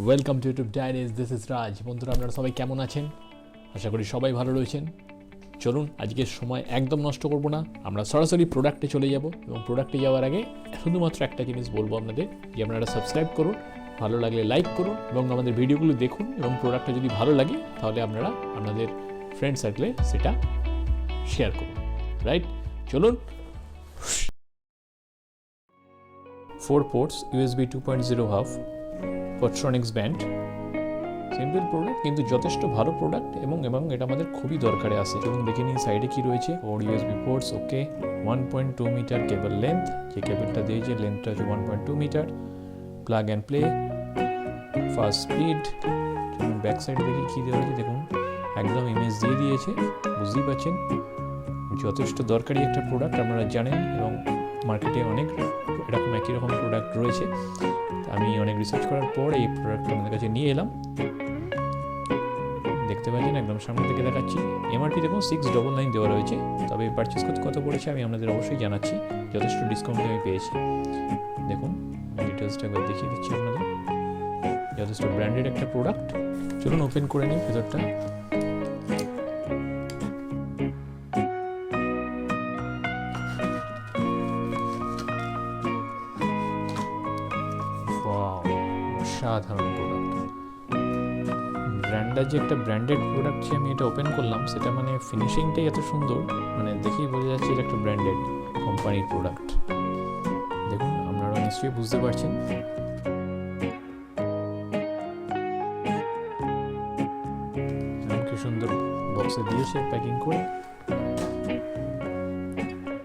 Welcome to YouTube diaries, this is Raj. বন্ধুরা, আপনারা সবাই কেমন আছেন? আশা করি সবাই ভালো রয়েছেন। চলুন, আজকের সময় একদম নষ্ট করব না, আমরা সরাসরি প্রোডাক্টে চলে যাব। এবং প্রোডাক্টে যাওয়ার আগে শুধুমাত্র একটা জিনিস বলবো আপনাদের, যে আপনারা সাবস্ক্রাইব করুন, ভালো লাগলে লাইক করুন এবং আমাদের ভিডিওগুলো দেখুন। এবং প্রোডাক্টটা যদি ভালো লাগে তাহলে আপনারা আপনাদের ফ্রেন্ড সার্কেলে সেটা শেয়ার করুন। রাইট, চলুন। 4 ports USB 2.0 half Portronics band, simple product কিন্তু যথেষ্ট ভালো প্রোডাক্ট এবং এটা আমাদের খুবই দরকারে আছে। এবং দেখে নিন সাইডে কি রয়েছে। 4 USB ports, okay. 1.2 meter cable length, যে কেবলটা দিয়েছে লেন্থটা হচ্ছে 1.2 meter. Plug and play, fast speed. চলুন ব্যাক সাইডে দেখি কী দেওয়া হয়েছে। দেখুন একদম ইমেজ দিয়ে দিয়েছে, বুঝতেই পারছেন। যথেষ্ট দরকারি একটা প্রোডাক্ট, আপনারা জানেন। এবং মার্কেটে অনেক এরকম একই রকম প্রোডাক্ট রয়েছে। আমি অনেক রিসার্চ করার পর এই প্রোডাক্টটা আমাদের কাছে নিয়ে এলাম। দেখতে পাচ্ছেন একদম সামনে থেকে দেখাচ্ছি। এমআরপি দেখুন 699 দেওয়া রয়েছে। তবে পারচেস করতে কত পড়েছে আমি আপনাদের অবশ্যই জানাচ্ছি। যথেষ্ট ডিসকাউন্টে আমি পেয়েছি। দেখুন ডিটেলসটা একবার দেখিয়ে দিচ্ছি আপনাদের। যথেষ্ট ব্র্যান্ডেড একটা প্রোডাক্ট। চলুন ওপেন করে নিই ভেতরটা। সাধারণ প্রোডাক্ট, ব্র্যান্ডের যে একটা ব্র্যান্ডেড প্রোডাক্ট যে আমি এটা ওপেন করলাম, সেটা মানে ফিনিশিংটাই এত সুন্দর, মানে দেখেই বোঝা যাচ্ছে এটা একটা ব্র্যান্ডেড কোম্পানির প্রোডাক্ট। দেখুন আপনারা নিশ্চয়ই বুঝতে পারছেন। কি সুন্দর বক্সে দিয়েছে প্যাকিং করে,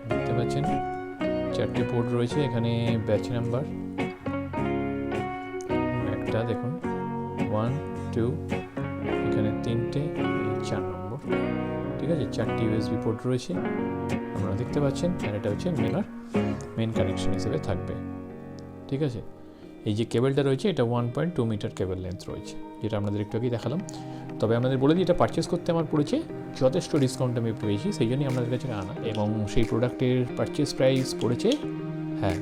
দেখতে পাচ্ছেন। 4টে পোর্ট রয়েছে এখানে, ব্যাচ নাম্বার একটা দেখুন 1, 2, এখানে 3টে, 4 নম্বর। ঠিক আছে, 4টি ইউএসবি পোর্ট রয়েছে আপনারা দেখতে পাচ্ছেন। আর এটা হচ্ছে মেন কানেকশন হিসেবে থাকবে। ঠিক আছে, এই যে কেবলটা রয়েছে এটা 1.2 মিটার কেবল লেন্থ রয়েছে, যেটা আপনাদের একটু আগেই দেখালাম। তবে আপনাদের বলে দিই, এটা পারচেস করতে আমার পড়েছে যথেষ্ট ডিসকাউন্ট আমি পেয়েছি, সেই জন্যই আপনাদের কাছে আনা। এবং সেই প্রোডাক্টের পারচেস প্রাইস পড়েছে, হ্যাঁ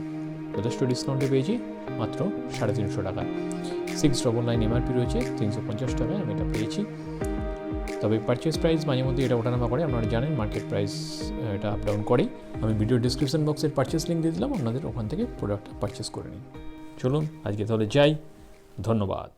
যথেষ্ট ডিসকাউন্টে পেয়েছি, মাত্র 350 টাকা। 699 এমআরপি রয়েছে, 350 টাকায় আমি এটা পেয়েছি। তবে পারচেস প্রাইস মাঝে মধ্যে এটা ওঠানামা করে, আপনারা জানেন মার্কেট প্রাইস এটা আপ ডাউন করেই। আমি ভিডিও ডিসক্রিপশন বক্সের পারচেস লিঙ্ক দিয়ে দিলাম, আপনাদের ওখান থেকে প্রোডাক্টটা পারচেস করে নিন। চলুন আজকে তাহলে যাই, ধন্যবাদ।